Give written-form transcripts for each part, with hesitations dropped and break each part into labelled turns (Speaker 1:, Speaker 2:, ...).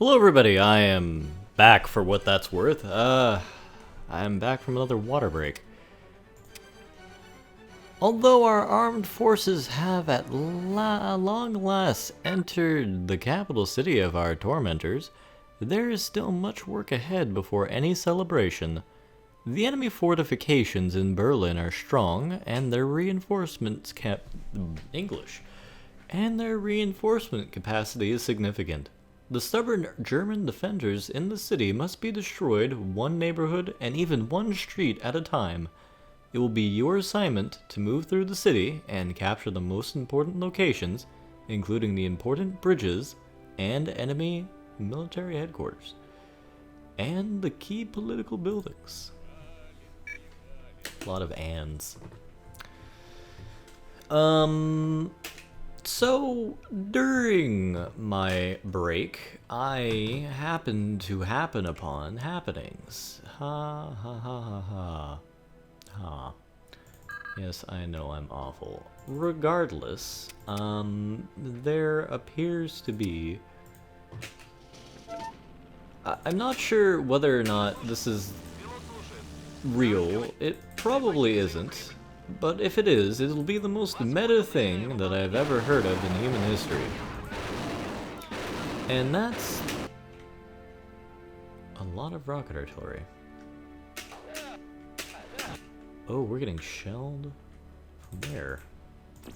Speaker 1: Hello everybody, I am back for what that's worth. I am back from another water break. Although our armed forces have at long last entered the capital city of our tormentors, there is still much work ahead before any celebration. The enemy fortifications in Berlin are strong, and their reinforcement capacity is significant. The stubborn German defenders in the city must be destroyed one neighborhood and even one street at a time. It will be your assignment to move through the city and capture the most important locations, including the important bridges and enemy military headquarters, and the key political buildings. A lot of ands. So, during my break, I happened to happen upon happenings. Ha ha ha ha ha. Ha. Yes, I know I'm awful. Regardless, there appears to be... I'm not sure whether or not this is real. It probably isn't. But if it is, it'll be the most meta thing that I've ever heard of in human history. And that's... a lot of rocket artillery. Oh, we're getting shelled? From where?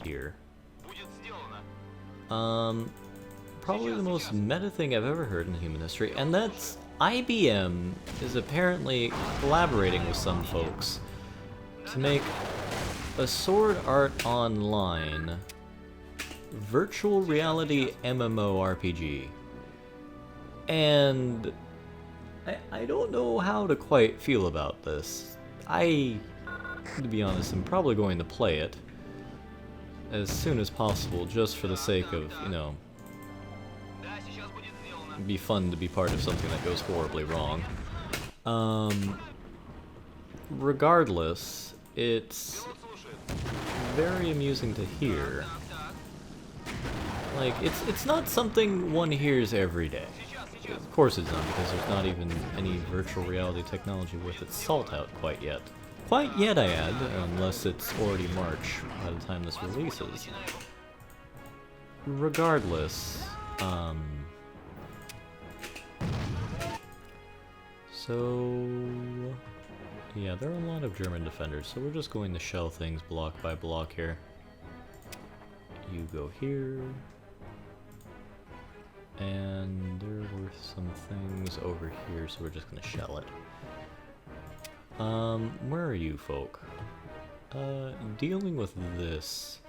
Speaker 1: Here. Probably the most meta thing I've ever heard in human history, and that's... IBM is apparently collaborating with some folks to make a Sword Art Online virtual reality MMORPG. And I don't know how to quite feel about this. To be honest, I'm probably going to play it as soon as possible just for the sake of, you know, it'd be fun to be part of something that goes horribly wrong. Regardless, it's very amusing to hear. Like, it's not something one hears every day. Of course it's not, because there's not even any virtual reality technology worth its salt out quite yet. Quite yet, I add, unless it's already March by the time this releases. Regardless, so... yeah, there are a lot of German defenders, so we're just going to shell things block by block here. You go here. And there were some things over here, so we're just gonna shell it. Where are you folk? Dealing with this.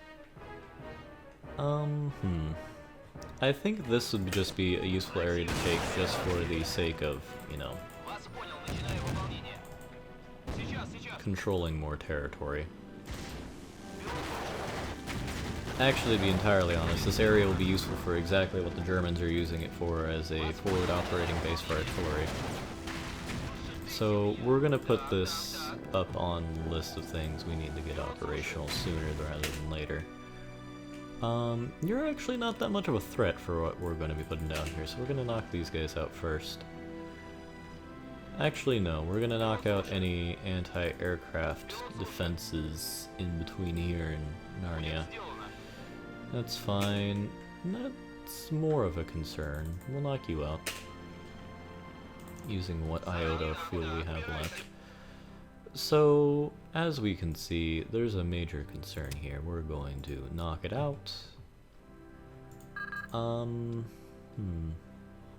Speaker 1: I think this would just be a useful area to take just for the sake of, you know, controlling more territory. Actually, to be entirely honest, this area will be useful for exactly what the Germans are using it for, as a forward operating base for artillery. So we're gonna put this up on the list of things we need to get operational sooner rather than later. You're actually not that much of a threat for what we're going to be putting down here, so we're going to knock these guys out first. Actually, no, we're going to knock out any anti-aircraft defenses in between here and Narnia. That's fine. That's more of a concern. We'll knock you out, using what iota of fuel we have left. So, as we can see, there's a major concern here. We're going to knock it out.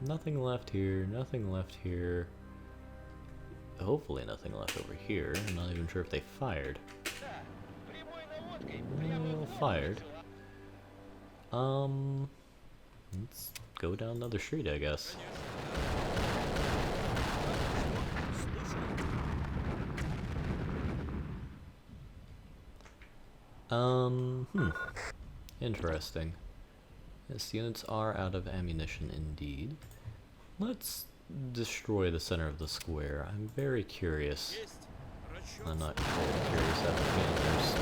Speaker 1: Nothing left here, nothing left here. Hopefully nothing left over here. I'm not even sure if they fired. Well, fired. Let's go down another street, I guess. Interesting. Yes, units are out of ammunition indeed. Let's destroy the center of the square. I'm very curious. I'm not totally curious at the commanders.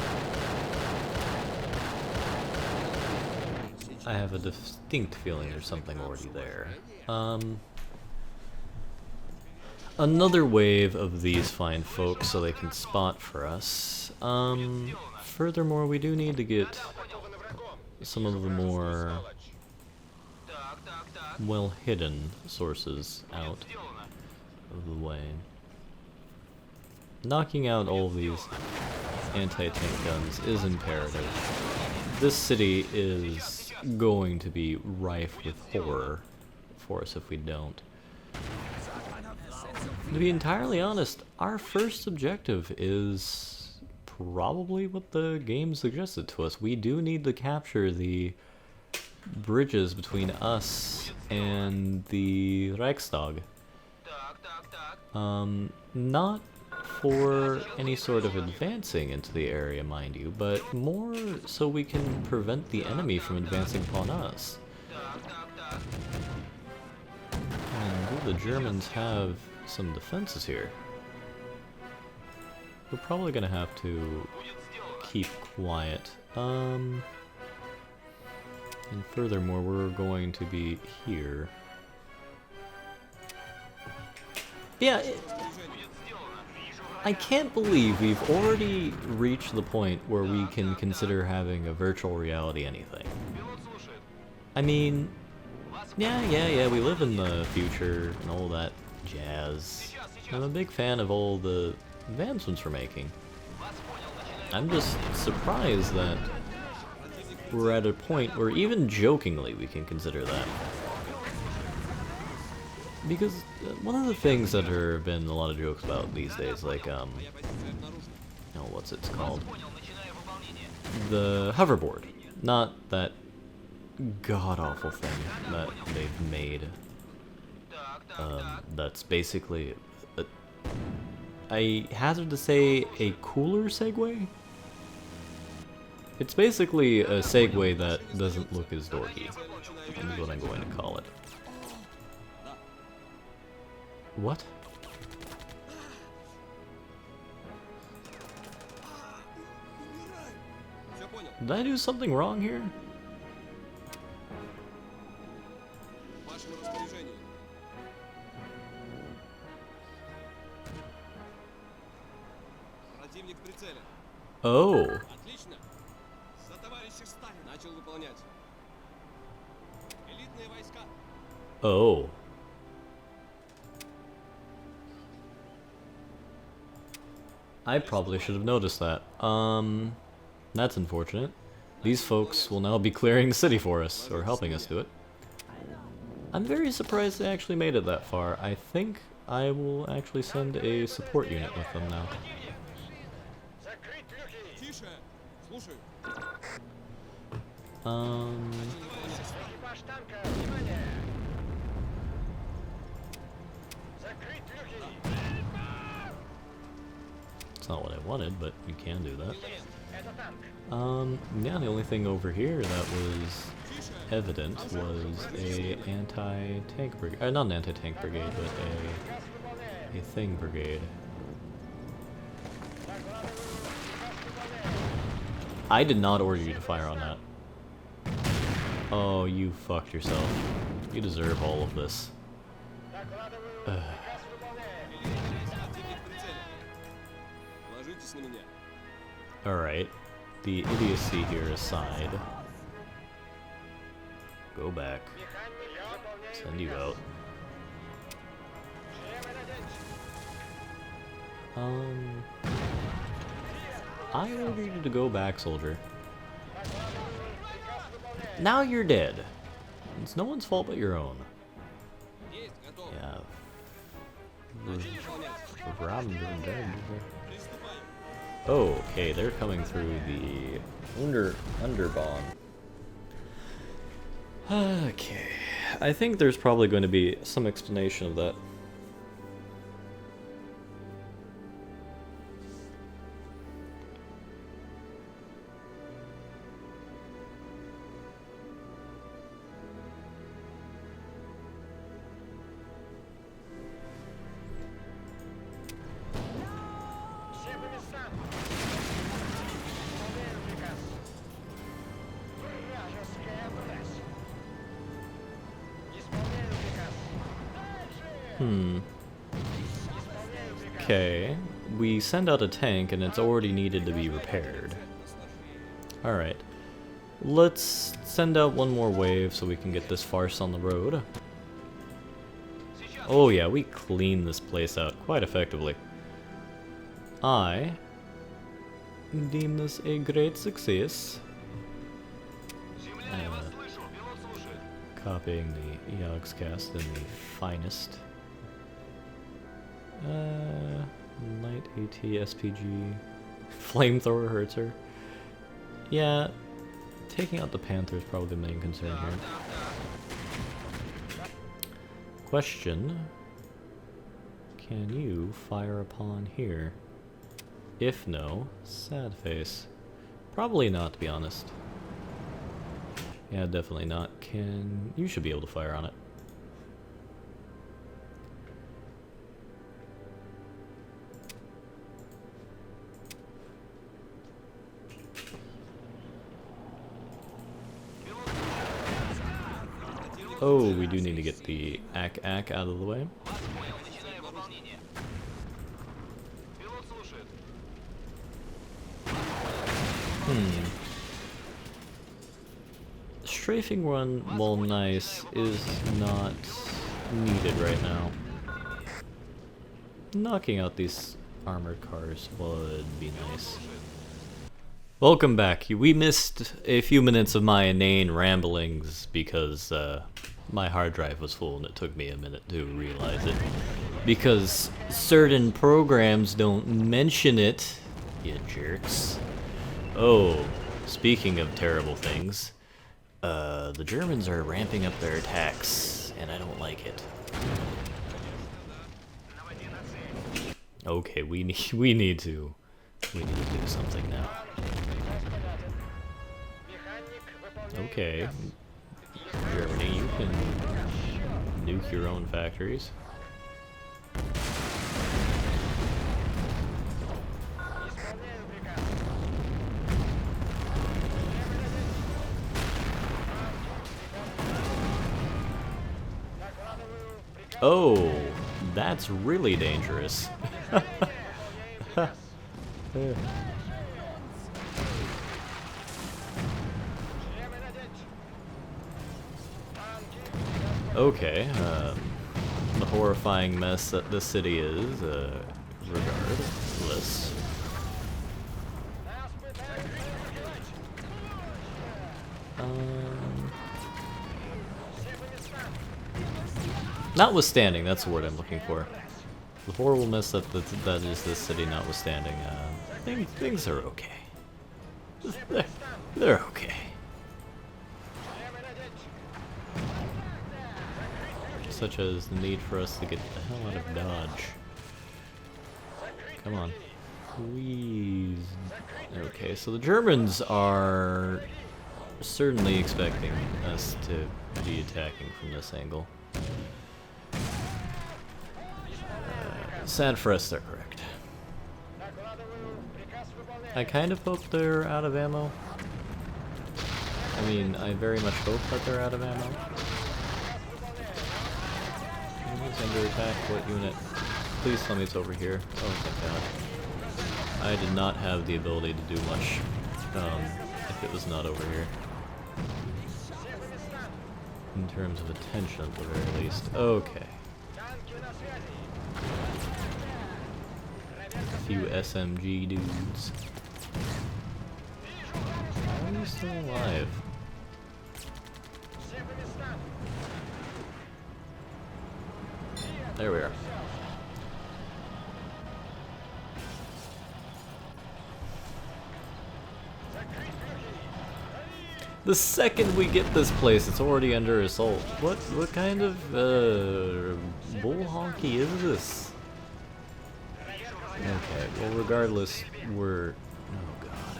Speaker 1: I have a distinct feeling there's something already there. Another wave of these fine folks so they can spot for us. Furthermore, we do need to get some of the more well-hidden sources out of the way. Knocking out all of these anti-tank guns is imperative. This city is going to be rife with horror for us if we don't. To be entirely honest, our first objective is probably what the game suggested to us. We do need to capture the bridges between us and the Reichstag. Not for any sort of advancing into the area, mind you, but more so we can prevent the enemy from advancing upon us. And do the Germans have some defenses here? We're probably gonna have to keep quiet. And furthermore, we're going to be here. Yeah, I can't believe we've already reached the point where we can consider having a virtual reality anything. I mean, yeah, we live in the future and all that jazz. I'm a big fan of all the advancements we're making. I'm just surprised that we're at a point where even jokingly we can consider that. Because one of the things that there have been a lot of jokes about these days, like, oh, what's it's called? The hoverboard. Not that god-awful thing that they've made. That's basically, I hazard to say, a cooler Segway? It's basically a Segway that doesn't look as dorky, is what I'm going to call it. What? Did I do something wrong here? Oh. Oh. I probably should have noticed that. That's unfortunate. These folks will now be clearing the city for us, or helping us do it. I'm very surprised they actually made it that far. I think I will actually send a support unit with them now. It's not what I wanted, but you can do that. Yeah, the only thing over here that was evident was a anti-tank brigade. Not an anti-tank brigade, but a thing brigade. I did not order you to fire on that. Oh, you fucked yourself. You deserve all of this. Alright, the idiocy here aside, go back, send you out. I ordered you to go back, soldier. Now you're dead. It's no one's fault but your own. Yeah. Oh, okay, they're coming through the Underbahn. Okay, I think there's probably going to be some explanation of that. Okay, we send out a tank and it's already needed to be repaired. Alright, let's send out one more wave so we can get this farce on the road. Oh yeah, we cleaned this place out quite effectively. I deem this a great success. Copying the Yogscast in the finest. Light AT SPG. Flamethrower hurts her. Yeah, taking out the Panther is probably the main concern here. Question. Can you fire upon here? If no, sad face. Probably not, to be honest. Yeah, definitely not. You should be able to fire on it. Oh, we do need to get the AK out of the way. Strafing run, while nice, is not needed right now. Knocking out these armored cars would be nice. Welcome back. We missed a few minutes of my inane ramblings because my hard drive was full and it took me a minute to realize it. Because certain programs don't mention it, you jerks. Oh, speaking of terrible things, the Germans are ramping up their attacks, and I don't like it. Okay, we need to do something now. Okay, Germany, you can nuke your own factories. Oh, that's really dangerous. Okay, the horrifying mess that the city is, regardless. Notwithstanding, that's the word I'm looking for. The horrible mess that is this city notwithstanding, things are okay. They're okay. Such as the need for us to get the hell out of Dodge. Come on. Please. Okay, so the Germans are certainly expecting us to be attacking from this angle. Sad for us, they're correct. I kind of hope they're out of ammo. I mean, I very much hope that they're out of ammo. Who's under attack? What unit? Please tell me it's over here. Oh, thank God. I did not have the ability to do much if it was not over here. In terms of attention, at the very least. Okay. A few SMG dudes. How are you still alive? There we are. The second we get this place, it's already under assault. What kind of bull honky is this? Okay, well regardless, we're... oh god.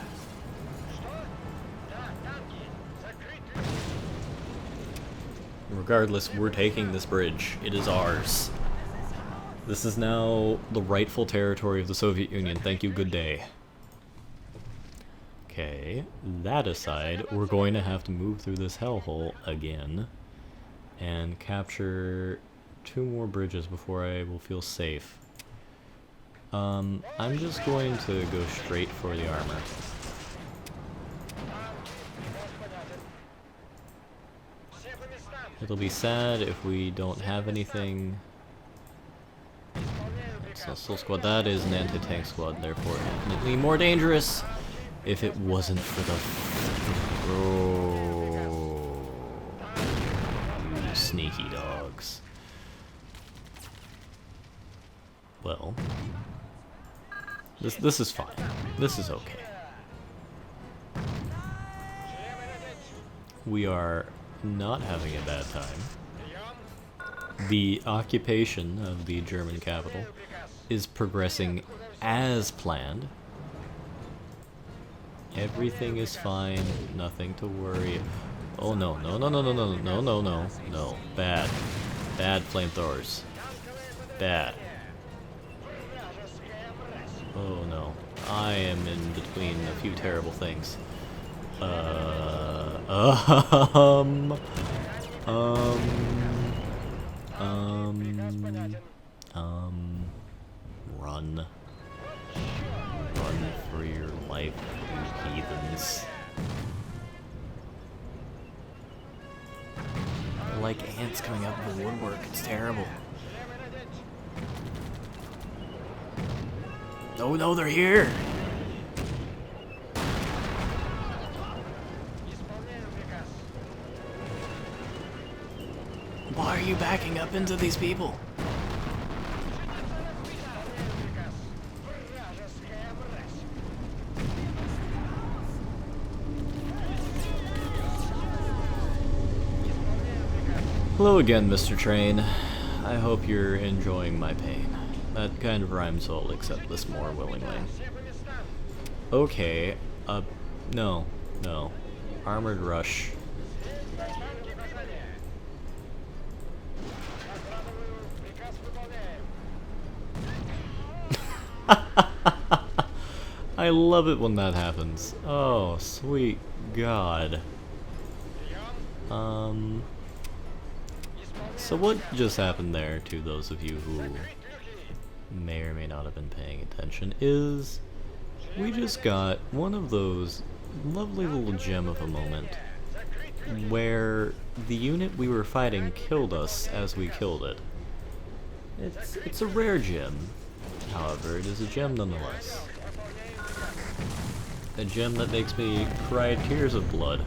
Speaker 1: Regardless, we're taking this bridge. It is ours. This is now the rightful territory of the Soviet Union. Thank you, good day. Okay, that aside, we're going to have to move through this hellhole again and capture 2 more bridges before I will feel safe. I'm just going to go straight for the armor. It'll be sad if we don't have anything. It's a soul squad. That is an anti-tank squad, therefore infinitely more dangerous. If it wasn't for the... Oh, you sneaky dogs. Well, this is fine. This is okay. We are not having a bad time. The occupation of the German capital is progressing as planned. Everything is fine, nothing to worry. Oh no, no, no, no, no, no, no, no, no, no. Bad. Bad flamethrowers. Bad. Oh no. I am in between a few terrible things. Run. Run for your life, you heathens. They're like ants coming out of the woodwork, it's terrible. Oh no, they're here! Why are you backing up into these people? Hello again, Mr. Train. I hope you're enjoying my pain. That kind of rhymes, so I'll accept this more willingly. Okay, no. Armored rush. I love it when that happens. Oh, sweet God. So what just happened there, to those of you who may or may not have been paying attention, is we just got one of those lovely little gem of a moment where the unit we were fighting killed us as we killed it. It's a rare gem, however, it is a gem nonetheless. A gem that makes me cry tears of blood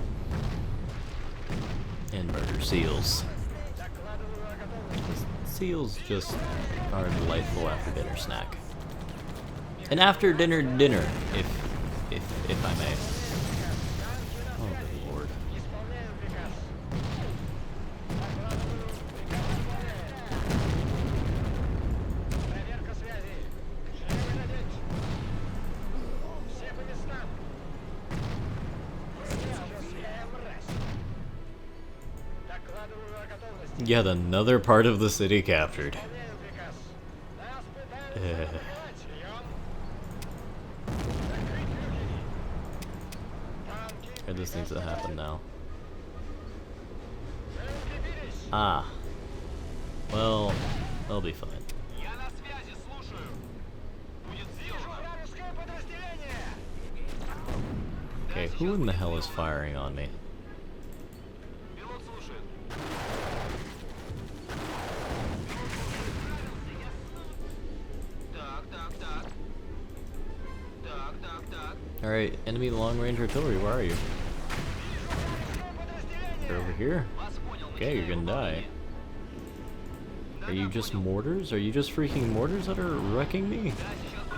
Speaker 1: and murder seals. Seals just are a delightful after dinner snack. An after dinner if I may. Oh good lord. Yet another part of the city captured. This needs to happen now. Ah. Well, they'll be fine. Okay, who in the hell is firing on me? Alright, enemy long-range artillery, where are you? You're over here? Okay, you're gonna die. Are you just mortars? Are you just freaking mortars that are wrecking me?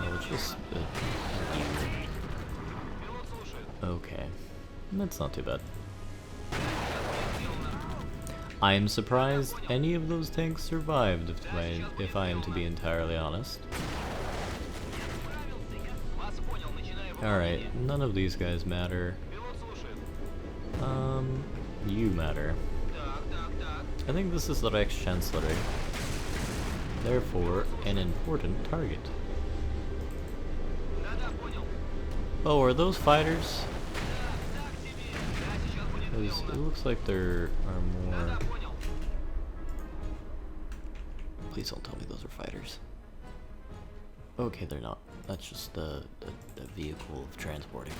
Speaker 1: No, it's just... okay. That's not too bad. I am surprised any of those tanks survived, if I am to be entirely honest. Alright, none of these guys matter. You matter. I think this is the Reich Chancellery. Therefore, an important target. Oh, are those fighters? Because it looks like there are more... Please don't tell me those are fighters. Okay, they're not. That's just the vehicle of transporting.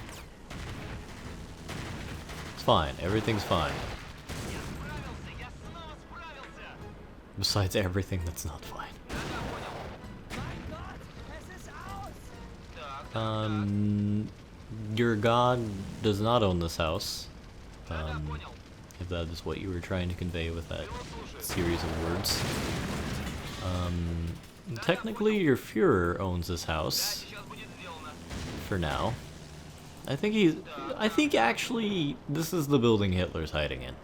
Speaker 1: It's fine. Everything's fine. Besides everything that's not fine. Your god does not own this house. If that is what you were trying to convey with that series of words. Technically your Führer owns this house. For now. I think actually this is the building Hitler's hiding in.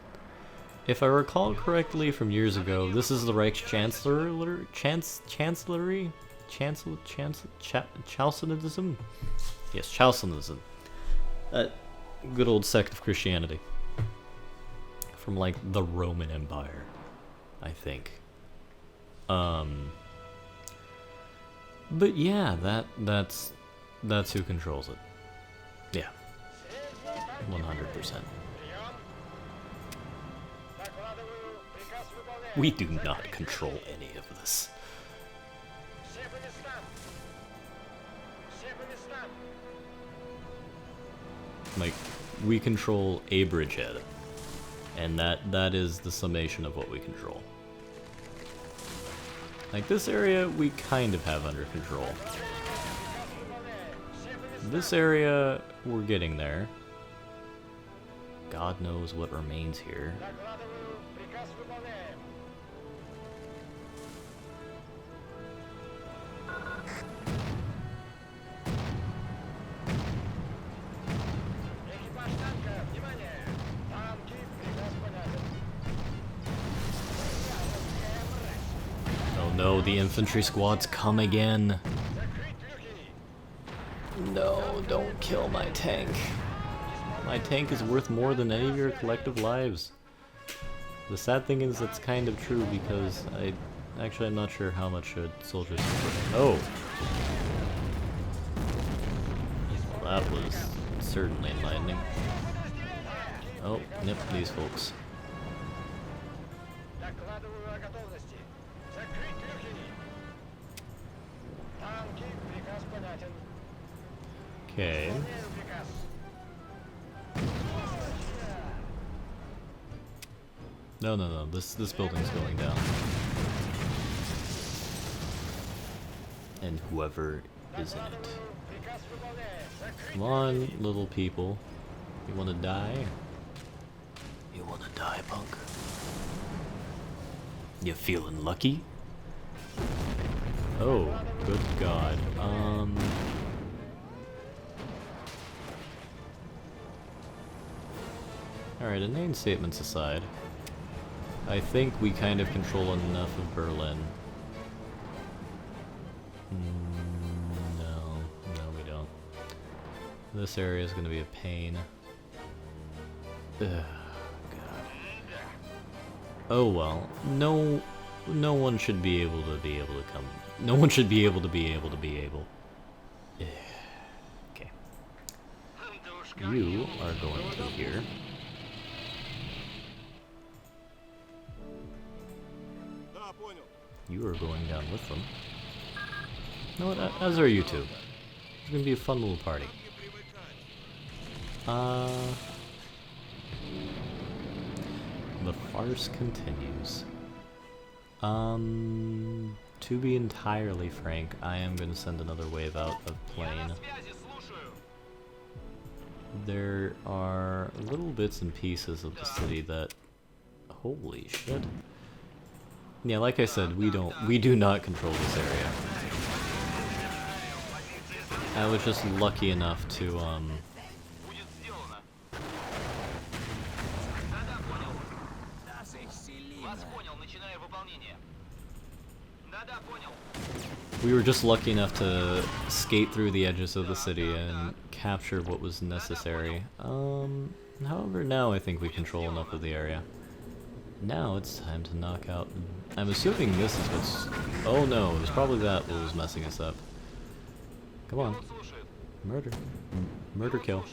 Speaker 1: If I recall correctly from years ago, this is the Reich's chancellery? Chalcinism? Yes, Chalcinism. That good old sect of Christianity. From like the Roman Empire, I think. But yeah, that's who controls it. Yeah. 100%. We do not control any of this. Like, we control a bridgehead. And that is the summation of what we control. Like, this area, we kind of have under control. This area, we're getting there. God knows what remains here. No, the infantry squads come again. No, don't kill my tank. My tank is worth more than any of your collective lives. The sad thing is that's kind of true because I'm not sure how much a soldier's worth. Oh! Well, that was certainly enlightening. Oh, nip these folks. Okay. No. This building's going down. And whoever is in it. Come on, little people. You wanna die? You wanna die, punk? You feeling lucky? Oh, good God. Alright, inane statements aside, I think we kind of control enough of Berlin. No, we don't. This area is going to be a pain. Ugh, God. Oh well, no one should be able to come. No one should be able to be able. Okay. You are going to here. You are going down with them. You know what, as are you two. It's gonna be a fun little party. The farce continues. To be entirely frank, I am gonna send another wave out of plane. There are little bits and pieces of the city that... Holy shit. Yeah, like I said, we do not control this area. I was just lucky enough to, we were just lucky enough to skate through the edges of the city and capture what was necessary. However, now I think we control enough of the area. Now it's time to knock out... I'm assuming this is what's... Oh no, it was probably that what was messing us up. Come on. Murder. Murder kill.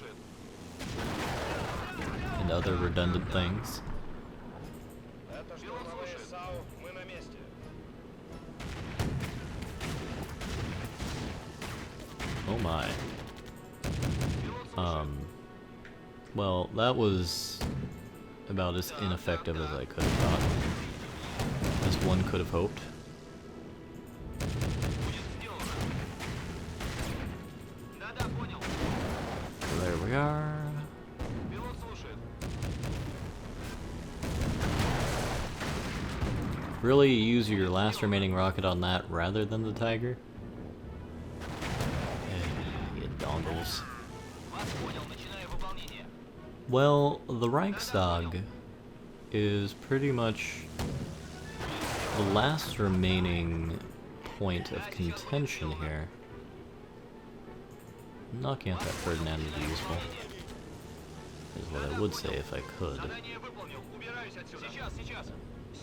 Speaker 1: And other redundant things. Oh my. Well, that was about as ineffective as I could have thought. As one could have hoped. So there we are. Really use your last remaining rocket on that rather than the Tiger? You dongles. Well, the Reichstag is pretty much the last remaining point of contention here. Knocking out that Ferdinand would be useful. Is what I would say if I could.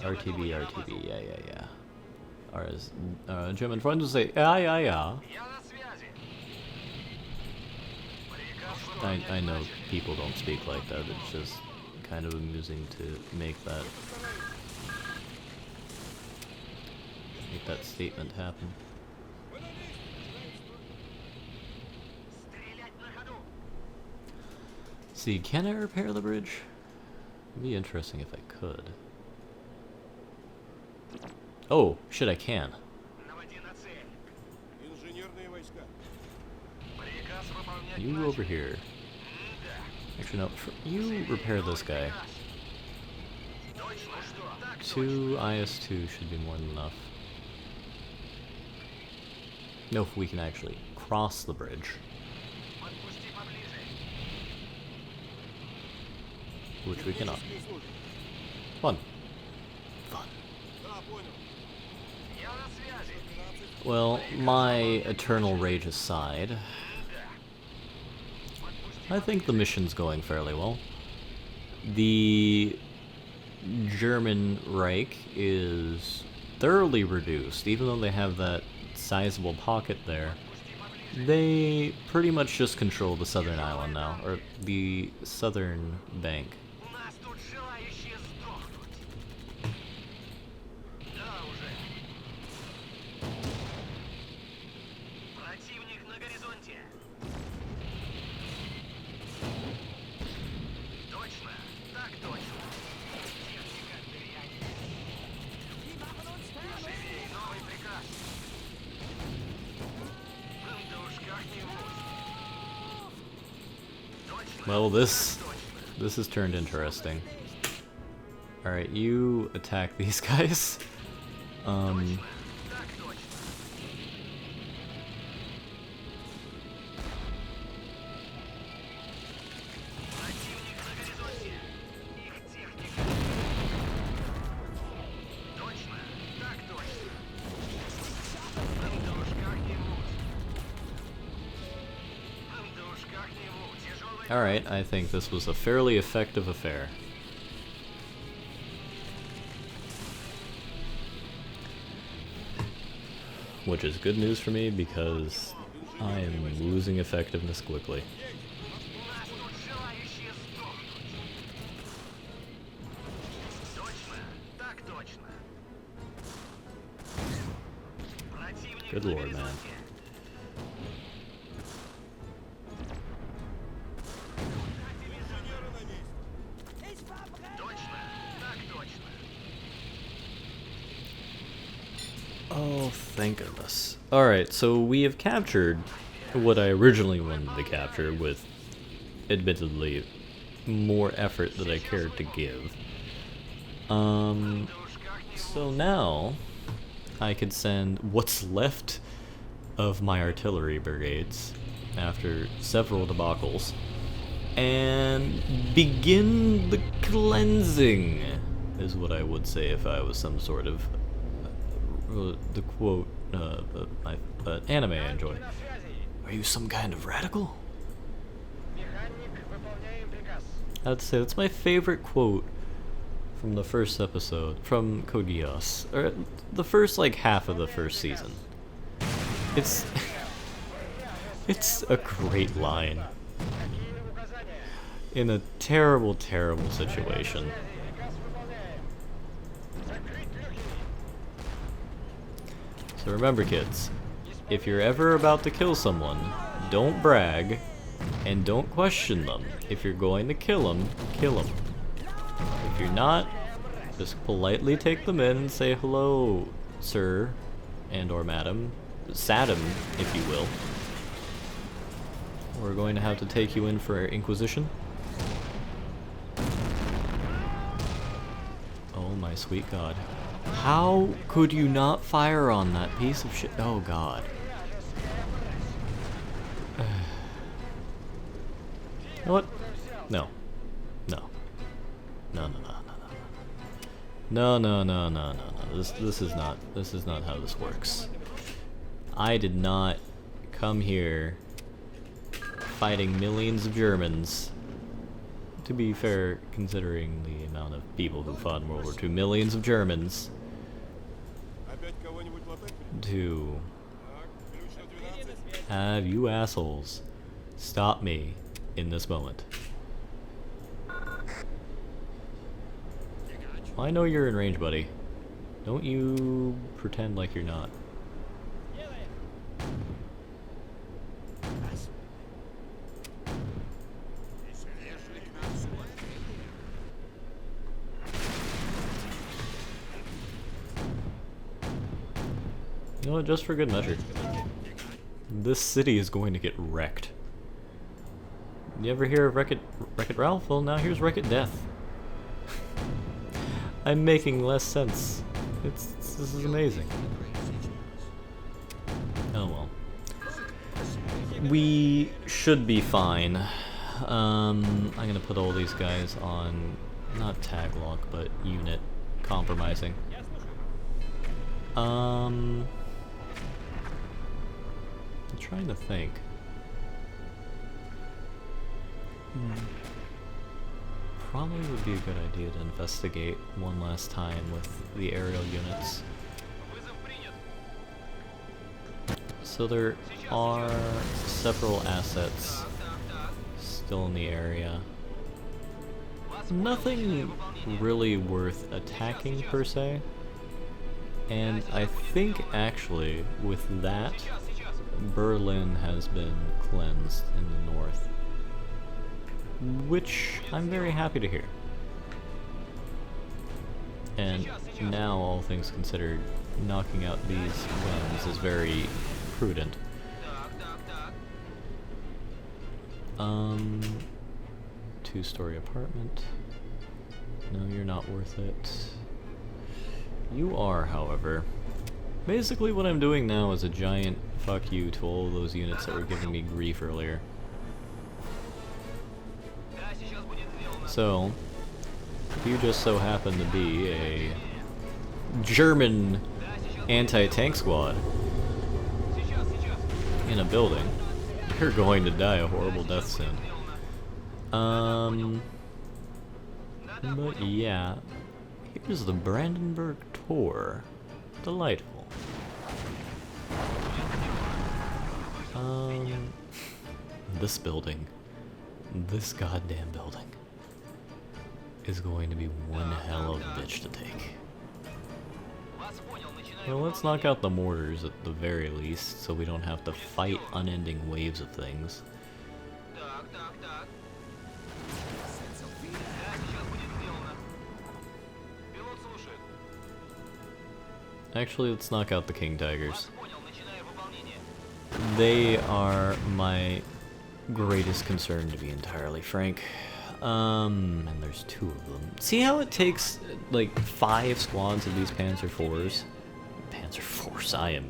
Speaker 1: RTB, yeah. Or as German friends would say, yeah. I know people don't speak like that, it's just kind of amusing to make that statement happen. See, can I repair the bridge? It'd be interesting if I could. Oh, shit, I can. You go over here. Actually, no, you repair this guy. 2 IS-2 should be more than enough. No, if we can actually cross the bridge. Which we cannot. Fun. Well, my eternal rage aside, I think the mission's going fairly well. The German Reich is thoroughly reduced, even though they have that sizable pocket there. They pretty much just control the southern island now, or the southern bank. Well, this has turned interesting. Alright, you attack these guys. Alright, I think this was a fairly effective affair. Which is good news for me because I am losing effectiveness quickly. Good lord, man. Oh, thank goodness. Alright, so we have captured what I originally wanted to capture with, admittedly, more effort than I cared to give. So now, I could send what's left of my artillery brigades, after several debacles, and begin the cleansing, is what I would say if I was some sort of the quote, anime I enjoy. Are you some kind of radical? I'd say that's my favorite quote from the first episode, from Code Geass, or the first, like, half of the first season. It's a great line. In a terrible, terrible situation. So remember, kids, if you're ever about to kill someone, don't brag, and don't question them. If you're going to kill them, kill them. If you're not, just politely take them in and say hello, sir, and or madam, Saddam, if you will. We're going to have to take you in for Inquisition. Oh my sweet god. How could you not fire on that piece of shit? Oh god. You know what? No. No. No, no, no, no, no. No, no, no, no, no, no. This is not how this works. I did not come here fighting millions of Germans. To be fair, considering the amount of people who fought in World War II, millions of Germans, to have you assholes stop me in this moment. I know you're in range, buddy. Don't you pretend like you're not. You know what, just for good measure. This city is going to get wrecked. You ever hear of Wreck-It Ralph? Well, now here's Wreck-It Death. I'm making less sense. This is amazing. Oh well. We should be fine. I'm gonna put all these guys on, not tag lock, but unit compromising. I'm trying to think. Probably would be a good idea to investigate one last time with the aerial units. So there are several assets still in the area. Nothing really worth attacking per se. And I think actually with that, Berlin has been cleansed in the north. Which I'm very happy to hear. And now, all things considered, knocking out these guns is very prudent. Two-story apartment. No, you're not worth it. You are, however. Basically what I'm doing now is a giant fuck you to all those units that were giving me grief earlier. So, if you just so happen to be a German anti-tank squad in a building, you're going to die a horrible death soon. But yeah, here's the Brandenburg Tor. Delightful. This building, this goddamn building, is going to be one hell of a bitch to take. Well, let's knock out the mortars at the very least, so we don't have to fight unending waves of things. Actually, let's knock out the King Tigers. They are my greatest concern, to be entirely frank. And there's 2 of them. See how it takes, like, 5 squads of these Panzer IVs? Panzer IVs, I am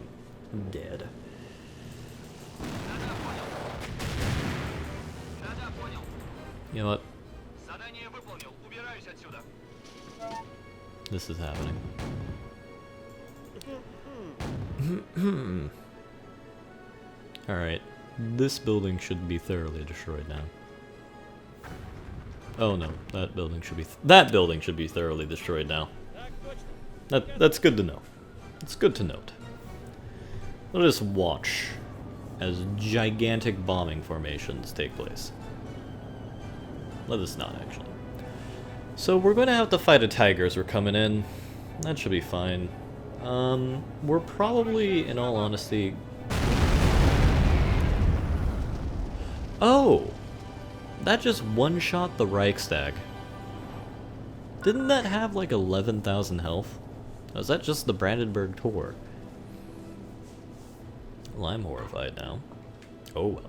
Speaker 1: dead. You know what? This is happening. Alright, this building should be thoroughly destroyed now. Oh no, that building should be thoroughly destroyed now. That's good to know. It's good to note. Let us watch as gigantic bombing formations take place. Let us not, actually. So we're going to have to fight a tiger as we're coming in. That should be fine. We're probably, in all honesty... Oh! That just one-shot the Reichstag. Didn't that have like 11,000 health? Or is that just the Brandenburg Tor? Well, I'm horrified now. Oh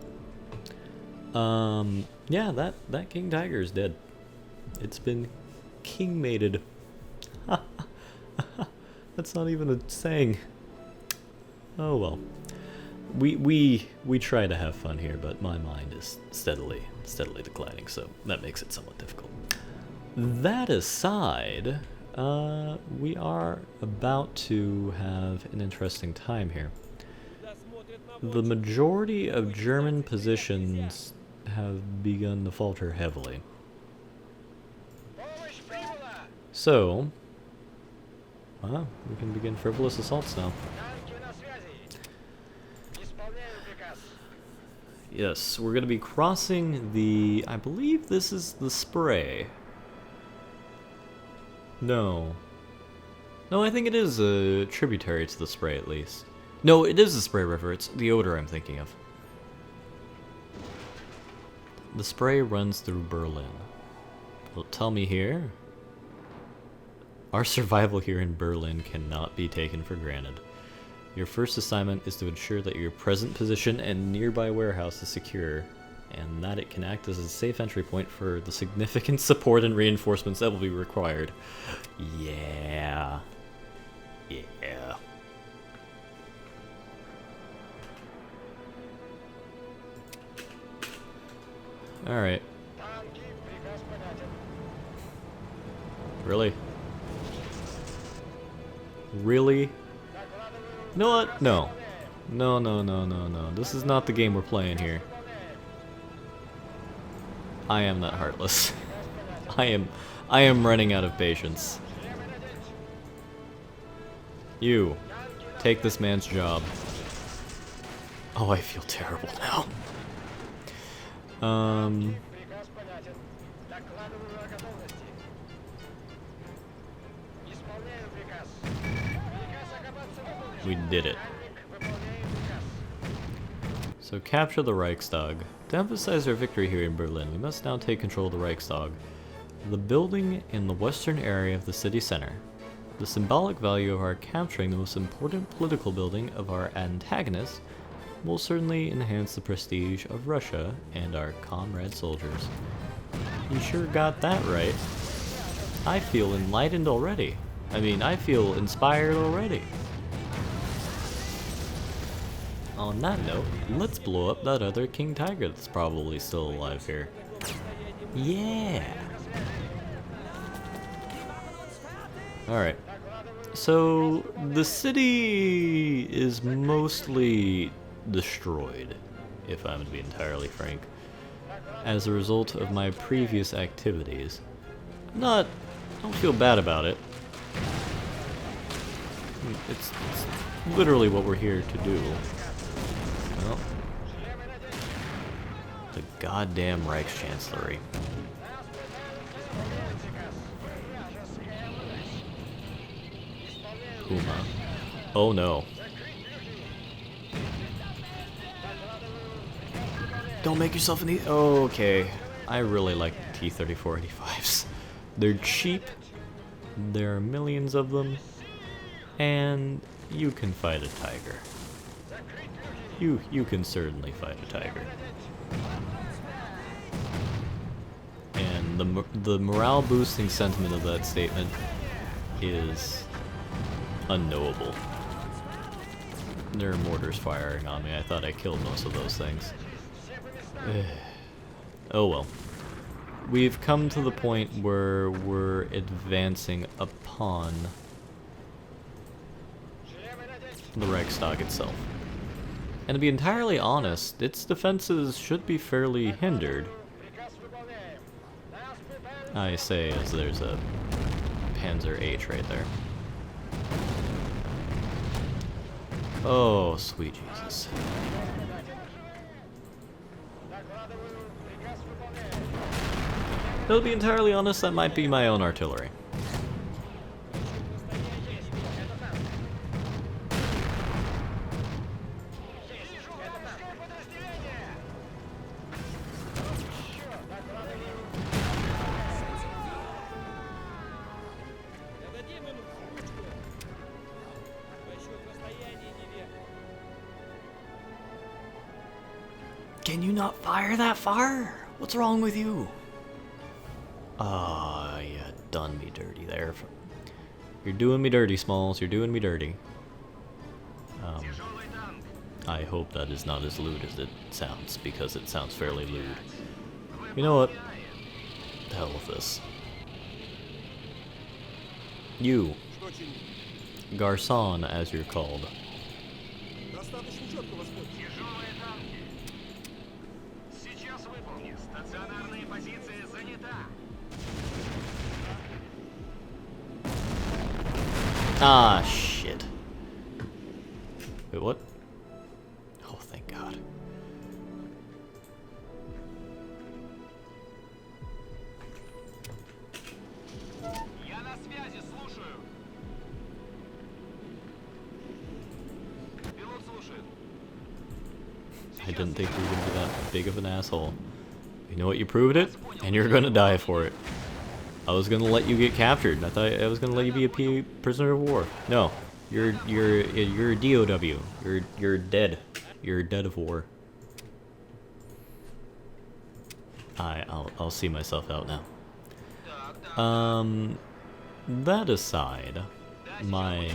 Speaker 1: well. Yeah, that King Tiger is dead. It's been king-mated. That's not even a saying. Oh well. We try to have fun here, but my mind is steadily declining, so that makes it somewhat difficult. That aside, we are about to have an interesting time here. The majority of German positions have begun to falter heavily. So, well, we can begin frivolous assaults now. Yes, we're going to be crossing the... I believe this is the Spree. No. No, I think it is a tributary to the Spree, at least. No, it is the Spree River. It's the Oder I'm thinking of. The Spree runs through Berlin. Well, tell me here. Our survival here in Berlin cannot be taken for granted. Your first assignment is to ensure that your present position and nearby warehouse is secure, and that it can act as a safe entry point for the significant support and reinforcements that will be required. Yeah. Yeah. Alright. Really? Really? You know what? No. No, no, no, no, no. This is not the game we're playing here. I am that heartless. I am running out of patience. You, take this man's job. Oh, I feel terrible now. We did it. So capture the Reichstag. To emphasize our victory here in Berlin, we must now take control of the Reichstag, the building in the western area of the city center. The symbolic value of our capturing the most important political building of our antagonists will certainly enhance the prestige of Russia and our comrade soldiers. You sure got that right. I feel enlightened already. I mean, I feel inspired already. On that note, let's blow up that other King Tiger that's probably still alive here. Yeah! Alright. So, the city is mostly destroyed, if I'm to be entirely frank, as a result of my previous activities. I don't feel bad about it. It's literally what we're here to do. Well, the goddamn Reichschancellery. Puma. Oh no. Don't make yourself an e- Oh, okay. I really like T-3485s. They're cheap, there are millions of them, and you can fight a tiger. You can certainly fight a tiger. And the morale boosting sentiment of that statement is unknowable. There are mortars firing on me. I thought I killed most of those things. Oh well. We've come to the point where we're advancing upon the Reichstag itself. And to be entirely honest, its defenses should be fairly hindered. I say as there's a Panzer H right there. Oh, sweet Jesus. To be entirely honest, that might be my own artillery. Can you not fire that far? What's wrong with you? Ah, you done me dirty there. You're doing me dirty, Smalls. You're doing me dirty. I hope that is not as lewd as it sounds, because it sounds fairly lewd. You know what? The hell with this. You, Garçon, as you're called. Ah, shit. Wait, what? Oh, thank God. I didn't think you were gonna be that big of an asshole. You know what? You proved it, and you're gonna die for it. I was gonna let you get captured. I thought I was gonna let you be a prisoner of war. No, you're a DOW. You're dead. You're dead of war. I'll see myself out now. That aside, my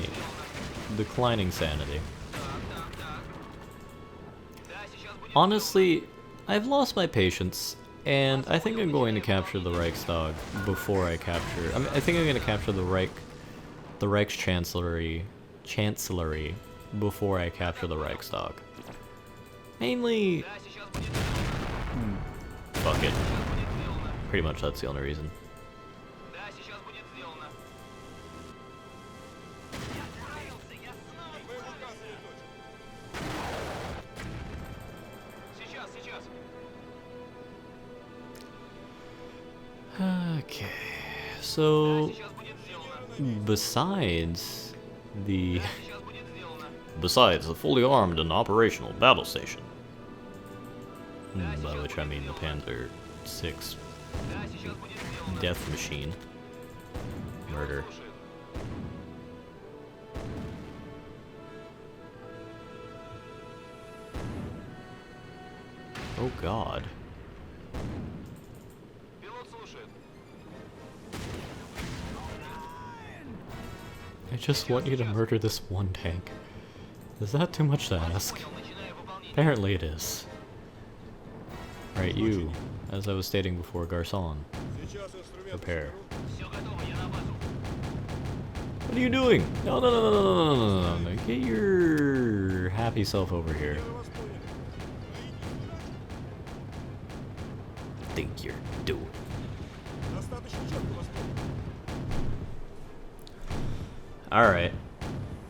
Speaker 1: declining sanity. Honestly, I've lost my patience, and I think I'm going to capture the Reichstag before I capture. I think I'm going to capture the Reich's chancellery before I capture the Reichstag. Mainly, fuck it. Pretty much that's the only reason. Okay, so besides the fully armed and operational battle station, by which I mean the Panzer VI death machine, murder. Oh God. I just want you to murder this one tank. Is that too much to ask? Apparently it is. Right, you, as I was stating before, Garçon. Prepare. What are you doing? No, no, no, no, no, no, no, no, no. Get your happy self over here. Think you're doing? Alright.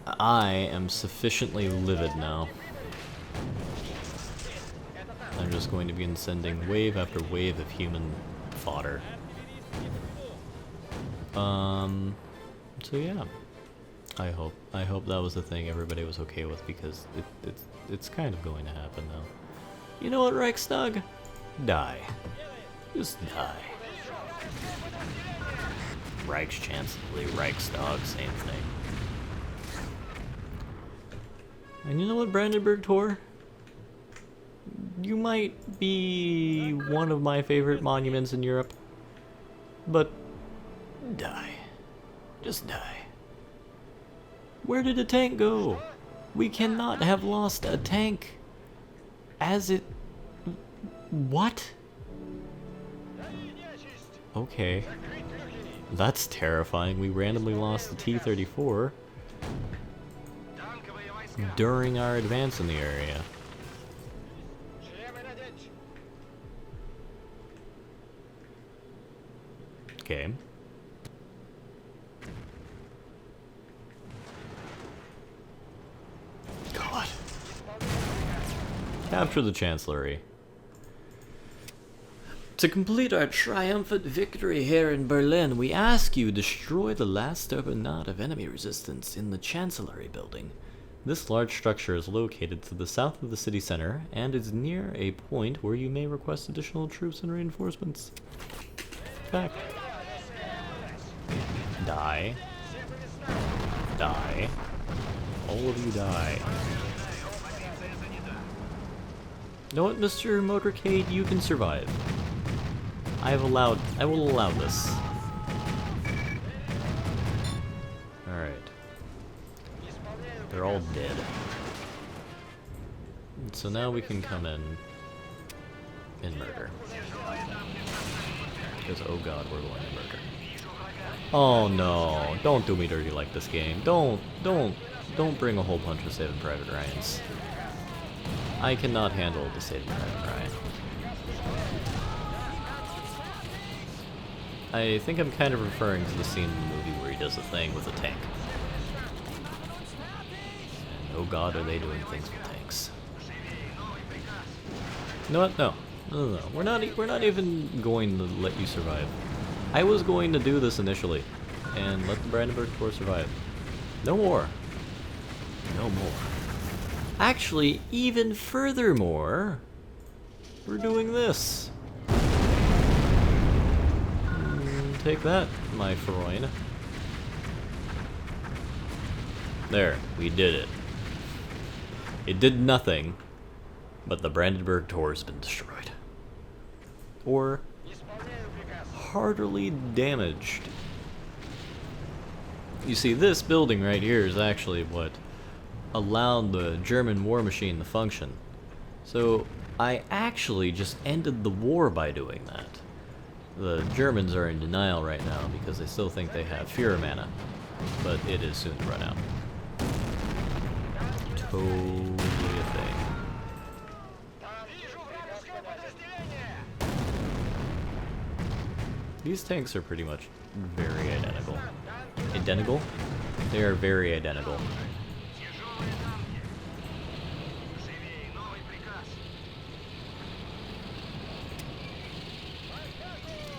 Speaker 1: I am sufficiently livid now. I'm just going to begin sending wave after wave of human fodder. So yeah. I hope that was the thing everybody was okay with, because it's kind of going to happen now. You know what, Reichstag? Die. Just die. Reich's Chancellery, Reichstag, same thing. And you know what, Brandenburg Tor? You might be one of my favorite monuments in Europe, but die. Just die. Where did the tank go? We cannot have lost a tank as it... What? Okay. That's terrifying. We randomly lost the T-34 during our advance in the area. Okay. God. Capture the Chancellery. To complete our triumphant victory here in Berlin, we ask you destroy the last stubborn knot of enemy resistance in the Chancellery building. This large structure is located to the south of the city center and is near a point where you may request additional troops and reinforcements. Back. Die. Die. All of you die. know what, Mr. Motorcade, you can survive. I will allow this. Alright. They're all dead. So now we can come in and murder. Because, oh god, we're going to murder. Oh no, don't do me dirty like this game. Don't bring a whole bunch of Saving Private Ryans. I cannot handle the Saving Private Ryan. I think I'm kind of referring to the scene in the movie where he does a thing with a tank. And oh god, are they doing things with tanks. You know what? No. No. We're not even going to let you survive. I was going to do this initially and let the Brandenburg Tor survive. No more. No more. Actually, even furthermore, we're doing this. Take that, my Freund. There, we did it. It did nothing, but the Brandenburg Tor has been destroyed. Or heartily damaged. You see, this building right here is actually what allowed the German war machine to function. So I actually just ended the war by doing that. The Germans are in denial right now because they still think they have Führer mana, but it is soon to run out. Totally a thing. These tanks are pretty much very identical. Identical? They are very identical.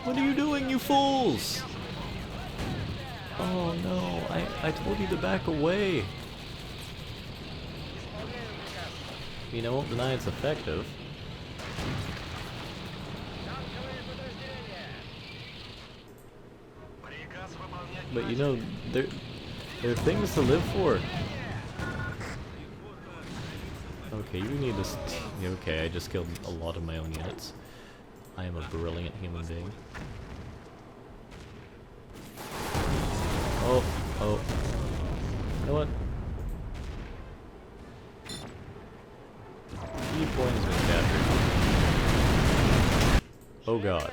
Speaker 1: What are you doing, you fools? Oh no, I told you to back away. You know, won't deny it's effective. But you know, there are things to live for. Okay, you need this. Okay, I just killed a lot of my own units. I am a brilliant human being. Oh. You know what? Key point has been captured. Oh god.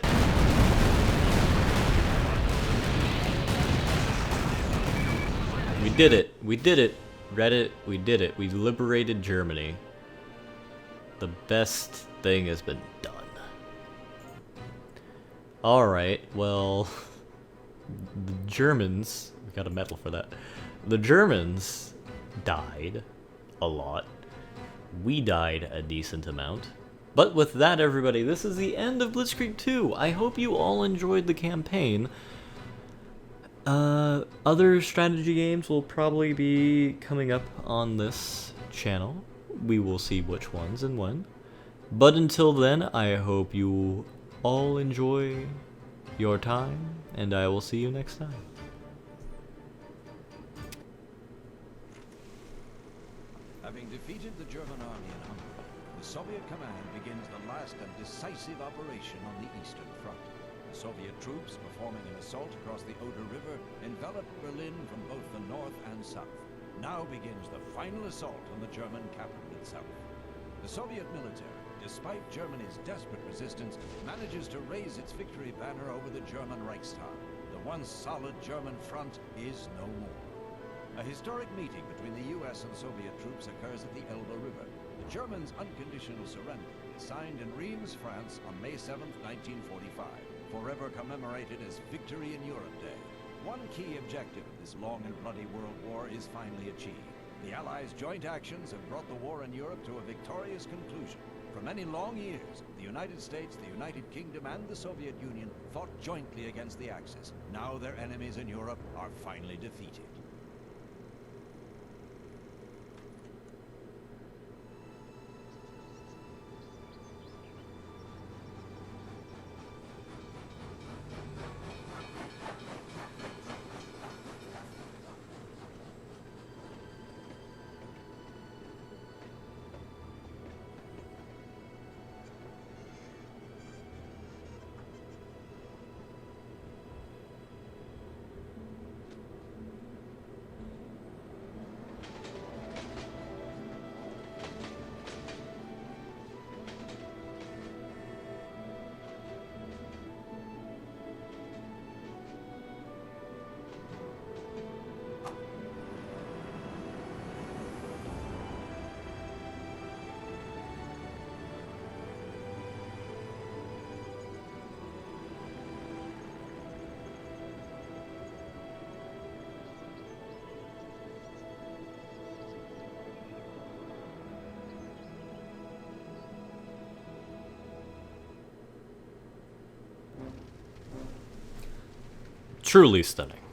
Speaker 1: We did it! We did it! Reddit, we did it. We liberated Germany. The best thing has been done. Alright, well... the Germans... we got a medal for that. The Germans died a lot. We died a decent amount. But with that, everybody, this is the end of Blitzkrieg 2. I hope you all enjoyed the campaign. Other strategy games will probably be coming up on this channel. We will see which ones and when. But until then, I hope you all enjoy your time, and I will see you next time.
Speaker 2: Having defeated the German army in Hungary, the Soviet command begins the last and decisive operation on the Eastern Front. The Soviet troops, performing an assault across the Oder River, enveloped Berlin from both the north and south. Now begins the final assault on the German capital itself. The Soviet military, despite Germany's desperate resistance, manages to raise its victory banner over the German Reichstag. The once solid German front is no more. A historic meeting between the US and Soviet troops occurs at the Elbe River. The Germans' unconditional surrender is signed in Reims, France on May 7, 1945, forever commemorated as Victory in Europe Day. One key objective of this long and bloody world war is finally achieved. The Allies' joint actions have brought the war in Europe to a victorious conclusion. For many long years, the United States, the United Kingdom, and the Soviet Union fought jointly against the Axis. Now their enemies in Europe are finally defeated.
Speaker 1: Truly stunning.